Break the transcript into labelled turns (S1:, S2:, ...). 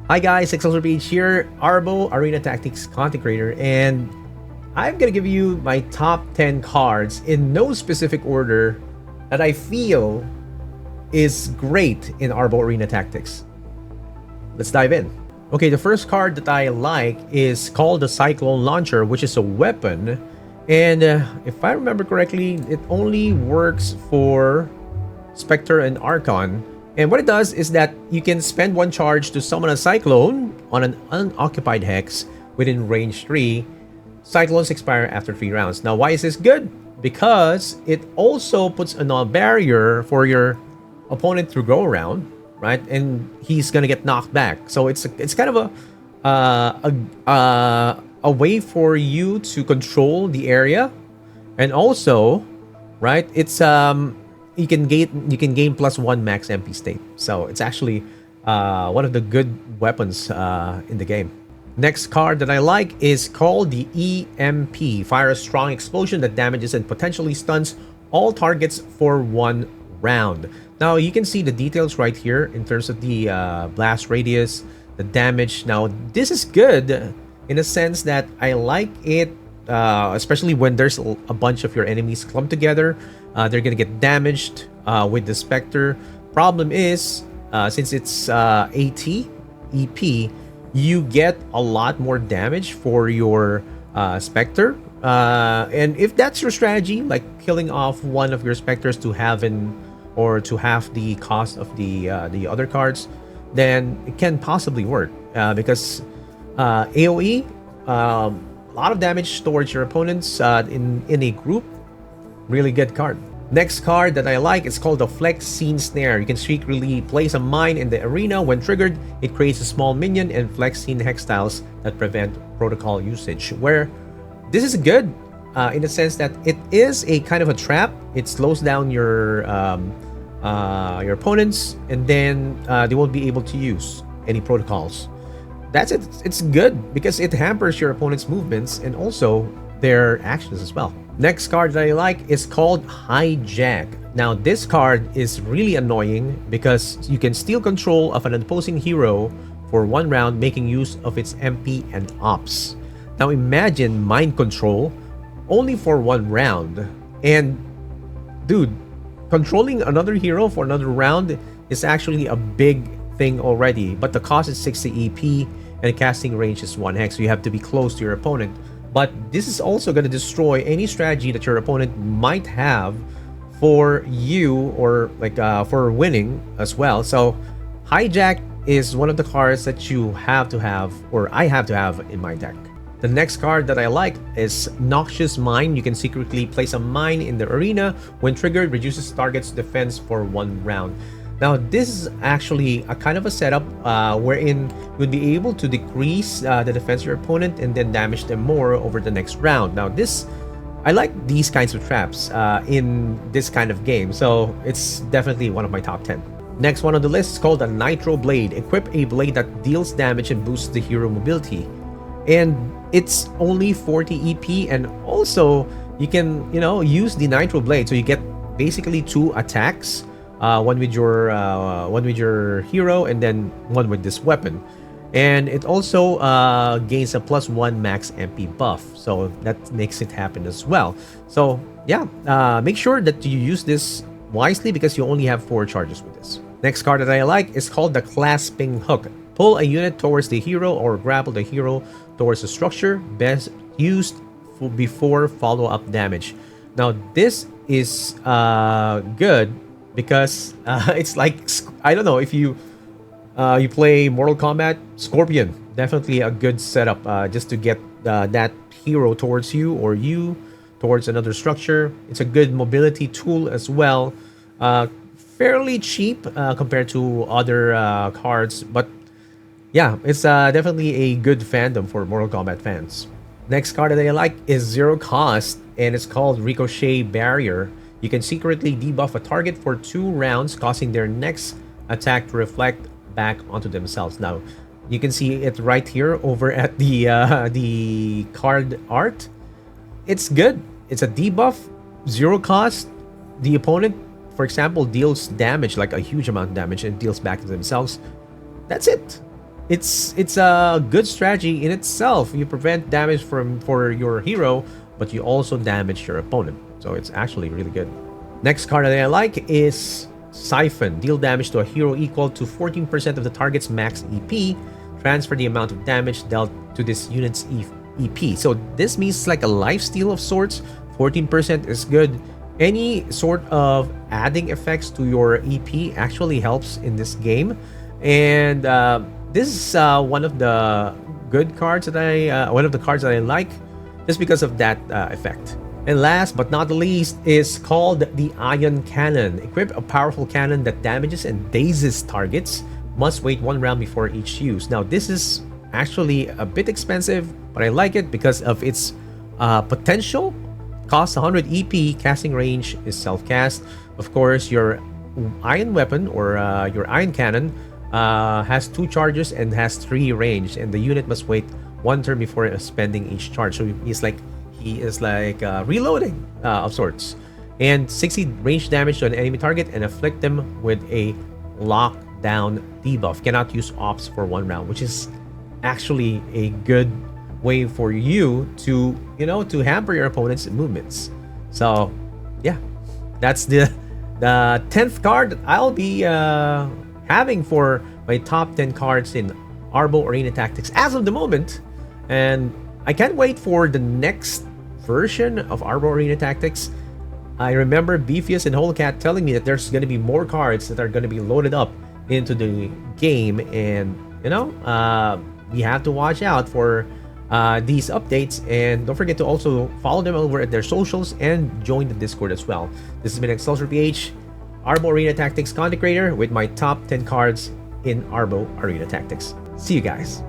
S1: Hi guys, XLRPH here, ARBO Arena Tactics content creator, and I'm gonna give you my top 10 cards in no specific order that I feel is great in ARBO Arena Tactics. Let's dive in. Okay, the first card that I like is called the Cyclone Launcher, which is a weapon, and if I remember correctly, it only works for Spectre and Archon. And what it does is that you can spend one charge to summon a Cyclone on an unoccupied hex within range 3. Cyclones expire after 3 rounds. Now, why is this good? Because it also puts a barrier for your opponent to go around, right? And he's gonna get knocked back. So it's kind of a way for you to control the area, and also, right? It's you can gain +1 max MP state. So it's actually one of the good weapons in the game. Next card that I like is called the EMP. Fire a strong explosion that damages and potentially stuns all targets for 1 round. Now you can see the details right here in terms of the blast radius, the damage. Now this is good in a sense that I like it, especially when there's a bunch of your enemies clumped together. They're gonna get damaged with the Spectre. Problem is, since it's AT, EP, you get a lot more damage for your Spectre. And if that's your strategy, like killing off one of your Spectres to half the cost of the other cards, then it can possibly work, because AoE, a lot of damage towards your opponents in a group. Really good card. Next card that I like is called the Flex Scene Snare. You can secretly place a mine in the arena. When triggered, it creates a small minion and Flex Scene hex tiles that prevent protocol usage. Where this is good in the sense that it is a kind of a trap. It slows down your opponents, and then they won't be able to use any protocols. That's it. It's good because it hampers your opponent's movements and also their actions as well. Next card that I like is called Hijack. Now this card is really annoying because you can steal control of an opposing hero for 1 round, making use of its MP and ops. Now imagine mind control only for 1 round. And dude, controlling another hero for another round is actually a big thing already, but the cost is 60 EP and the casting range is 1 hex, so you have to be close to your opponent. But this is also going to destroy any strategy that your opponent might have for you, or like for winning as well. So Hijack is one of the cards that you have to have, or I have to have in my deck. The next card that I like is Noxious Mine. You can secretly place a mine in the arena. When triggered, reduces target's defense for 1 round. Now this is actually a kind of a setup wherein you'll be able to decrease the defense of your opponent and then damage them more over the next round. Now I like these kinds of traps in this kind of game, so it's definitely one of my top 10. Next one on the list is called a Nitro Blade. Equip a blade that deals damage and boosts the hero mobility. And it's only 40 EP, and also you can, use the Nitro Blade, so you get basically 2 attacks. One with your hero and then one with this weapon, and it also gains a +1 max MP buff, so that makes it happen as well. So yeah, make sure that you use this wisely because you only have 4 charges with this. Next card that I like is called the Clasping Hook. Pull a unit towards the hero or grapple the hero towards the structure. Best used before follow-up damage. Now this is good because it's like, I don't know, if you play Mortal Kombat, Scorpion, definitely a good setup just to get that hero towards you or you towards another structure. It's a good mobility tool as well. Fairly cheap compared to other cards, but yeah, it's definitely a good fandom for Mortal Kombat fans. Next card that I like is 0 cost, and it's called Ricochet Barrier. You can secretly debuff a target for 2 rounds, causing their next attack to reflect back onto themselves. Now, you can see it right here over at the card art. It's good. It's a debuff, 0 cost. The opponent, for example, deals damage, like a huge amount of damage, and deals back to themselves. That's it. it's a good strategy in itself. You prevent damage from for your hero, but you also damage your opponent. So it's actually really good. Next card that I like is Siphon. Deal damage to a hero equal to 14% of the target's max EP. Transfer the amount of damage dealt to this unit's EP. So this means like a lifesteal of sorts. 14% is good. Any sort of adding effects to your EP actually helps in this game. And this is one of the good cards that one of the cards that I like, just because of that effect. And last but not the least is called the Ion Cannon. Equip a powerful cannon that damages and dazes targets. Must wait 1 round before each use. Now this is actually a bit expensive, but I like it because of its potential. Costs 100 EP, casting range is self-cast. Of course, your ion weapon or your ion cannon has 2 charges and has 3 range, and the unit must wait 1 turn before spending each charge. So he is like reloading of sorts. And 60 range damage to an enemy target and afflict them with a lockdown debuff. Cannot use ops for 1 round, which is actually a good way for you to, to hamper your opponent's movements. So yeah, that's the 10th card that I'll be having for my top 10 cards in ARBO Arena Tactics as of the moment. And I can't wait for the next version of ARBO Arena Tactics. I remember Beefius and Holecat telling me that there's going to be more cards that are going to be loaded up into the game, and we have to watch out for these updates. And don't forget to also follow them over at their socials and join the Discord as well. This has been Excelsior PH, ARBO Arena Tactics content creator, with my top 10 cards in ARBO Arena Tactics. See you guys.